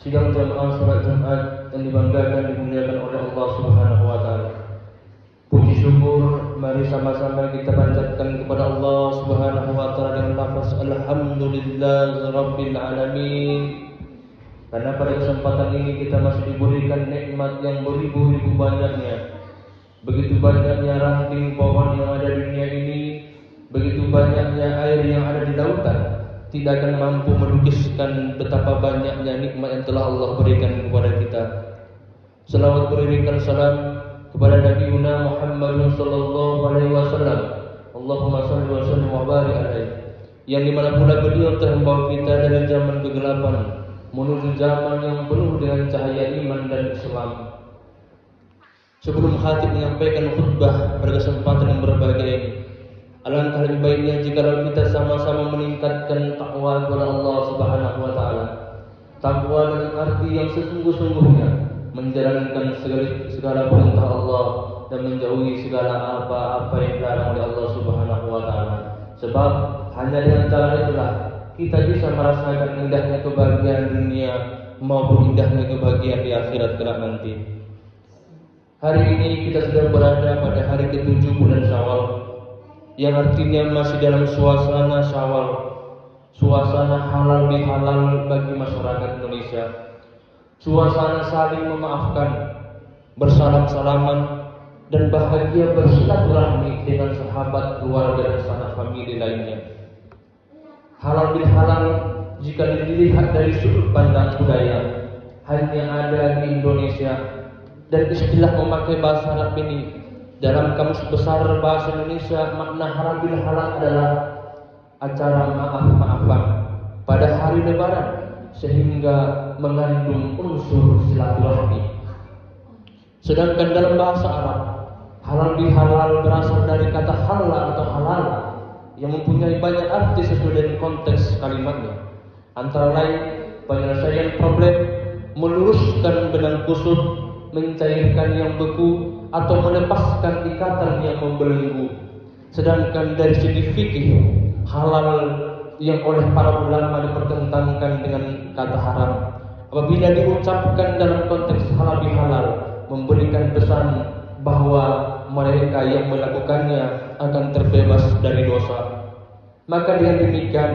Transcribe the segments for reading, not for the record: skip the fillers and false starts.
sidang jamaah salat Jumat yang dibanggakan dimuliakan oleh Allah Subhanahu wa taala. Puji syukur mari sama-sama kita panjatkan kepada Allah Subhanahu wa taala dengan lafaz alhamdulillahirabbil alamin. Karena pada kesempatan ini kita masih diberikan nikmat yang beribu-ribu banyaknya. Begitu banyaknya ranting pohon yang ada di dunia ini, begitu banyaknya air yang ada di lautan, tidak akan mampu melukiskan betapa banyaknya nikmat yang telah Allah berikan kepada kita. Selawat beriringkan salam kepada Nabi Muhammad sallallahu alaihi wasallam. Allahumma shalli wa sallim wa barik alaihi. Yang dimana pula beliau telah membawa kita dari zaman kegelapan menuju zaman yang penuh dengan cahaya iman dan Islam. Sebelum khatib menyampaikan khutbah pada kesempatan yang berbahagia ini, alangkah lebih baiknya jika kita sama-sama meningkatkan takwa kepada Allah Subhanahu wa taala. Takwa dengan arti yang sesungguh-sungguhnya menjalankan segala perintah Allah dan menjauhi segala apa-apa yang dilarang oleh Allah Subhanahu wa taala. Sebab hanya dengan cara itulah kita bisa merasakan indahnya kebahagiaan dunia maupun indahnya kebahagiaan di akhirat kelak nanti. Hari ini kita sedang berada pada hari ke-7 bulan Syawal, yang artinya masih dalam suasana Syawal, suasana halal bihalal bagi masyarakat Indonesia, suasana saling memaafkan, bersalam-salaman, dan bahagia bersilaturahmi dengan sahabat, keluarga, dan sanak famili lainnya. Halal bihalal jika dilihat dari sudut pandang budaya hanya ada di Indonesia, dan istilah memakai bahasa Arab ini dalam kamus besar bahasa Indonesia, makna halal bihalal adalah acara maaf-maafan pada hari Lebaran sehingga mengandung unsur silaturahmi. Sedangkan dalam bahasa Arab, halal bihalal berasal dari kata halal atau halal yang mempunyai banyak arti sesuai dengan konteks kalimatnya. Antara lain penyelesaian problem, meluruskan benang kusut, mencairkan yang beku, atau melepaskan ikatan yang membelenggu. Sedangkan dari segi fikih, halal yang oleh para ulama dipertentangkan dengan kata haram apabila diucapkan dalam konteks halal bihalal memberikan pesan bahwa mereka yang melakukannya akan terbebas dari dosa. Maka dengan demikian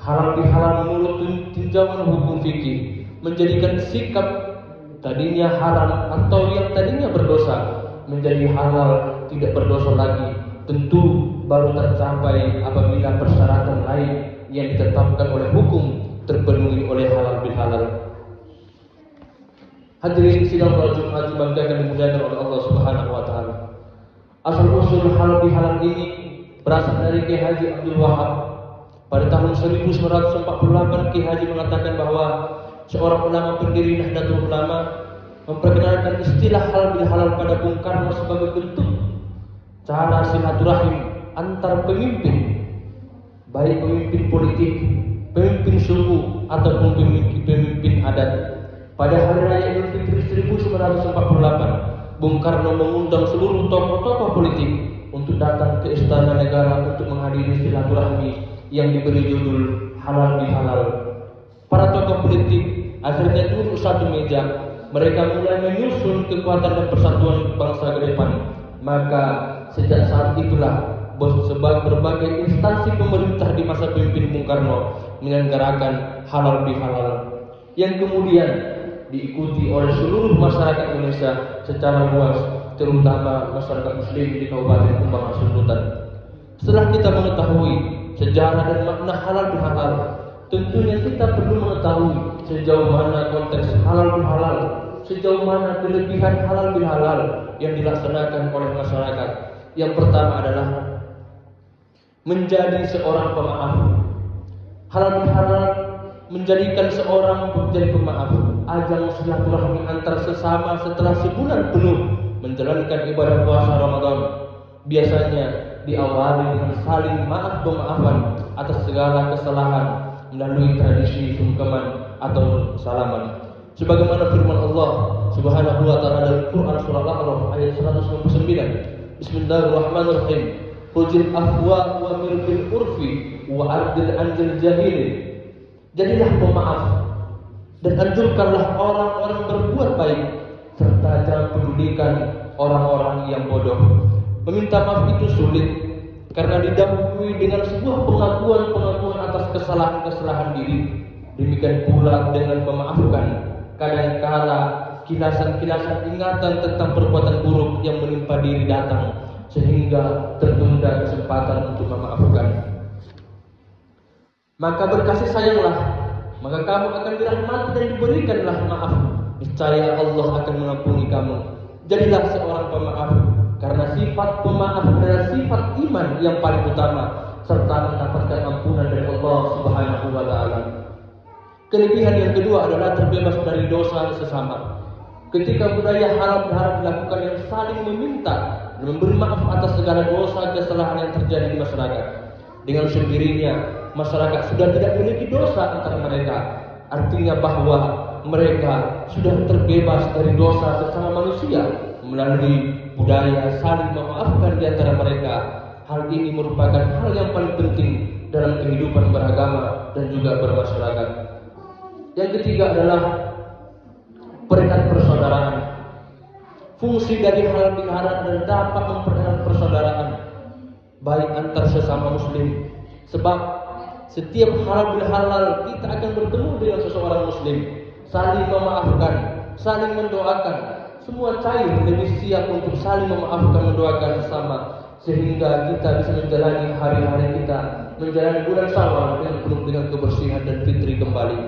halal bihalal menurut tinjauan hukum fikih menjadikan sikap tadinya haram atau yang tadinya berdosa menjadi halal, tidak berdosa lagi. Tentu baru tercapai apabila persyaratan lain yang ditetapkan oleh hukum terpenuhi oleh halal bihalal. Hadirin sidang salat Jumat dibanggakan dimuliakan oleh Allah Subhanahu wa taala. Asal usul halal bihalal ini berasal dari Kiai Haji Abdul Wahab. Pada tahun 1948 Kiai Haji mengatakan bahwa seorang ulama pendiri Nahdlatul Ulama memperkenalkan istilah halal bihalal pada Bung Karno sebagai bentuk cara silaturahim antar pemimpin, baik pemimpin politik, pemimpin suku ataupun pemimpin adat. Pada hari raya Idul Fitri 1948, Bung Karno mengundang seluruh tokoh-tokoh politik untuk datang ke Istana Negara untuk menghadiri silaturahmi yang diberi judul halal bihalal. Para tokoh politik akhirnya duduk satu meja. Mereka mulai menyusun kekuatan dan persatuan bangsa ke depan. Maka sejak saat itulah berbagai instansi pemerintah di masa pemimpin Bung Karno menyelenggarakan halal bihalal yang kemudian diikuti oleh seluruh masyarakat Indonesia secara luas, terutama masyarakat Muslim di Kabupaten Kumbang Sultan. Setelah kita mengetahui sejarah dan makna halal bihalal, tentunya kita perlu mengetahui sejauh mana konteks halal bihalal, sejauh mana kelebihan halal bihalal yang dilaksanakan oleh masyarakat. Yang pertama adalah menjadi seorang pemaaf. Halal bihalal menjadikan seorang menjadi pemaaf, ajang silaturahmi antar sesama setelah sebulan penuh menjalankan ibadah puasa Ramadan. Biasanya diawali dengan saling maaf-memaafan atas segala kesalahan melalui tradisi sungkeman atau salaman. Sebagaimana firman Allah Subhanahu wa taala dalam Quran surah Al-A'raf ayat 199. Bismillahirrahmanirrahim. Khudil afwa wa amir bil urfi wa ardil anjil jahilin. Jadilah pemaaf. Dan anjurkanlah orang-orang berbuat baik, serta jangan pedulikan orang-orang yang bodoh. Meminta maaf itu sulit, karena didahului dengan sebuah pengakuan atas kesalahan-kesalahan diri. Demikian pula dengan memaafkan, kadangkala kilasan-kilasan ingatan tentang perbuatan buruk yang menimpa diri datang, sehingga tertunda kesempatan untuk memaafkan. Maka berkasih sayanglah, maka kamu akan dirahmati dan diberikanlah maaf. Niscaya Allah akan mengampuni kamu. Jadilah seorang pemaaf, karena sifat pemaaf adalah sifat iman yang paling utama, serta mendapatkan ampunan dari Allah Subhanahu wa Ta'ala. Kelebihan yang kedua adalah terbebas dari dosa sesama. Ketika budaya halal bihalal dilakukan yang saling meminta dan memberi maaf atas segala dosa kesalahan yang terjadi di masyarakat, dengan sendirinya masyarakat sudah tidak memiliki dosa antara mereka. Artinya bahwa mereka sudah terbebas dari dosa sesama manusia melalui budaya saling memaafkan di antara mereka. Hal ini merupakan hal yang paling penting dalam kehidupan beragama dan juga bermasyarakat. Yang ketiga adalah perekat persaudaraan. Fungsi dari halal bihalal adalah dapat mempererat persaudaraan baik antar sesama muslim. Sebab setiap halal bihalal kita akan bertemu dengan seseorang muslim, saling memaafkan, saling mendoakan. Semua cair lebih siap untuk saling memaafkan, mendoakan sesama, sehingga kita bisa menjalani hari-hari kita, menjalani bulan Syawal dengan penuh dengan kebersihan dan fitri kembali.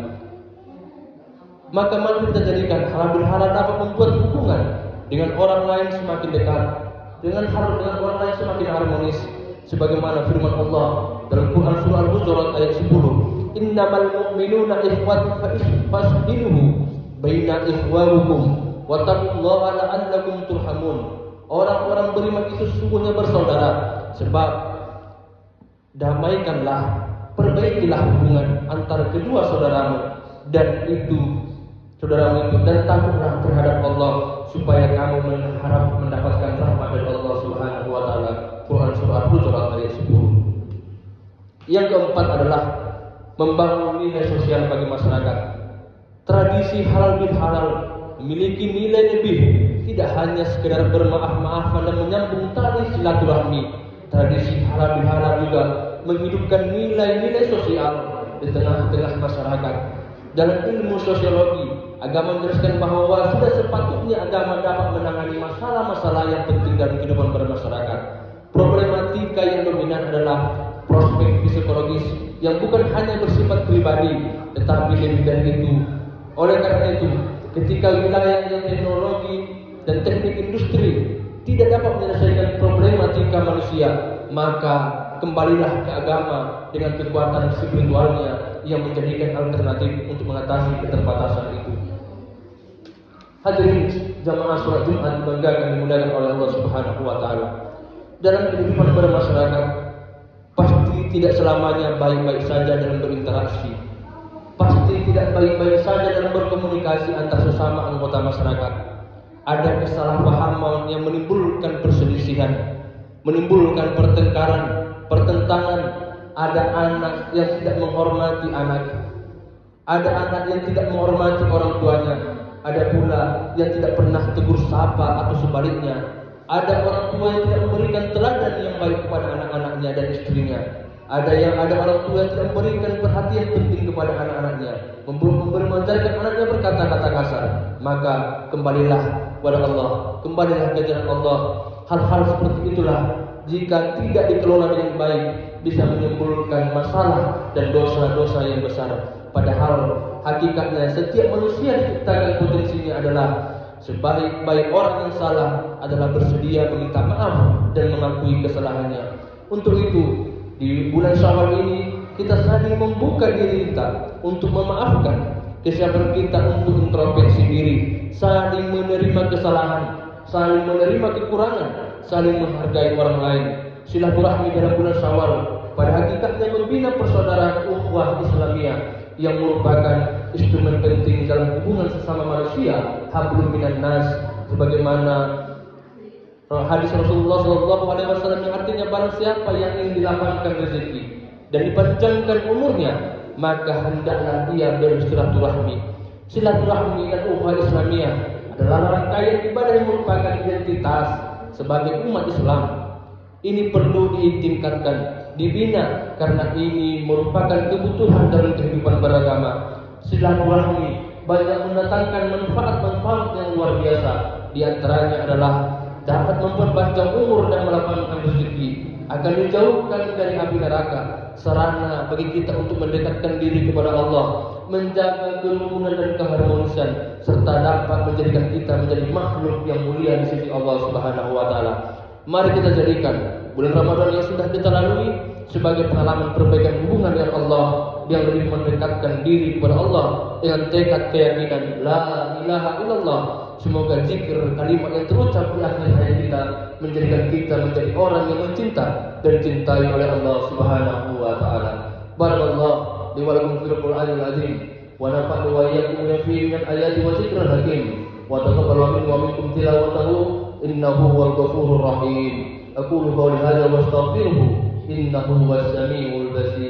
Maka mari kita jadikan halal bihalal dapat membuat hubungan dengan orang lain semakin dekat, dengan orang lain semakin harmonis. Sebagaimana firman Allah dalam Quran surah Al-Hujurat ayat 10, "Innamal mu'minuna ikhwatun fas'iluhu baina ikhwanukum wattaqullaha la'allakum turhamun." Orang-orang beriman itu sesungguhnya bersaudara, sebab damaikanlah, perbaikilah hubungan antara kedua saudaramu dan takutlah terhadap Allah, supaya kamu mengharap mendapatkan rahmat dari Allah Subhanahu wa Ta'ala. Quran surah Al-Hujurat ayat 10. Yang keempat adalah membangun nilai sosial bagi masyarakat. Tradisi halal bihalal memiliki nilai lebih, tidak hanya sekedar bermaaf-maafan dan menyambung tali silaturahmi. Tradisi halal bihalal juga menghidupkan nilai-nilai sosial di tengah-tengah masyarakat. Dalam ilmu sosiologi, agama menjelaskan bahwa sudah sepatutnya agama dapat menangani masalah-masalah yang penting dalam kehidupan bermasyarakat. Problematika yang dominan adalah prospek psikologis yang bukan hanya bersifat pribadi, tetapi lebih dari itu. Oleh karena itu, ketika wilayah yang teknologi dan teknik industri tidak dapat menyelesaikan problematika manusia, maka kembalilah ke agama dengan kekuatan spiritualnya yang menjadikan alternatif untuk mengatasi keterbatasan itu. Hadirin jamaah sholat Jumat dibanggakan dimuliakan oleh Allah Subhanahu wa Ta'ala. Dalam kehidupan bermasyarakat, pasti tidak selamanya baik-baik saja dalam berinteraksi. Pasti tidak baik-baik saja dalam berkomunikasi antar sesama anggota masyarakat. Ada kesalahpahaman yang menimbulkan perselisihan, menimbulkan pertengkaran, pertentangan. Ada anak yang tidak menghormati anak, ada anak yang tidak menghormati orang tuanya, ada pula yang tidak pernah tegur sapa atau sebaliknya. Ada orang tua yang tidak memberikan teladan yang baik kepada anak-anaknya dan istrinya. Ada orang tua yang tidak memberikan perhatian penting kepada anak-anaknya, mengajarkan anaknya berkata-kata kasar. Maka kembalilah kepada Allah, kembalilah ke jalan Allah. Hal-hal seperti itulah jika tidak dikelola dengan baik bisa menimbulkan masalah dan dosa-dosa yang besar. Padahal hakikatnya setiap manusia diciptakan potensinya adalah sebaik-baik orang yang salah adalah bersedia meminta maaf dan mengakui kesalahannya. Untuk itu, di bulan Syawal ini kita saling membuka diri kita untuk memaafkan, kesiapan kita untuk introspeksi diri, saling menerima kesalahan, saling menerima kekurangan, saling menghargai orang lain. Silaturahmi dalam bulan Syawal pada hakikatnya membina persaudaraan ukhuwah Islamiyah yang merupakan instrumen penting dalam hubungan sesama manusia, hablum minan nas, sebagaimana hadis Rasulullah SAW yang artinya barang siapa yang ingin dilapangkan rezeki dan dipanjangkan umurnya, maka hendaklah ia bersilaturahmi. Silaturahmi dan ukhuwah Islamiyah adalah rangkaian ibadah yang merupakan identitas sebagai umat Islam. Ini perlu ditingkatkan, dibina, karena ini merupakan kebutuhan dalam kehidupan beragama. Silaturahmi banyak mendatangkan manfaat-manfaat yang luar biasa. Di antaranya adalah dapat memperpanjang umur dan melapangkan rezeki, akan dijauhkan dari api neraka, sarana bagi kita untuk mendekatkan diri kepada Allah, menjaga kerukunan dan keharmonisan, serta dapat menjadikan kita menjadi makhluk yang mulia di sisi Allah Subhanahu wa taala. Mari kita jadikan bulan Ramadan yang sudah kita lalui sebagai pengalaman perbaikan hubungan dengan Allah, yang lebih mendekatkan diri kepada Allah dengan tekad keyakinan la ilaha illallah. Semoga zikir kalimat yang terucap di akhir hayat kita menjadikan kita menjadi orang yang mencinta dan cintai oleh Allah Subhanahu wa taala. Barakallahu li wa lakum fil Qur'anil azim wa nafa'ani wa iyyakum bima fihi min ayati wa dzikril hakim wa taqabbal minni wa minkum tilawatahu innahu huwal ghafurur rahim. Aqulu qawli hadza wa astaghfiruhu innahu huwas samiul basir.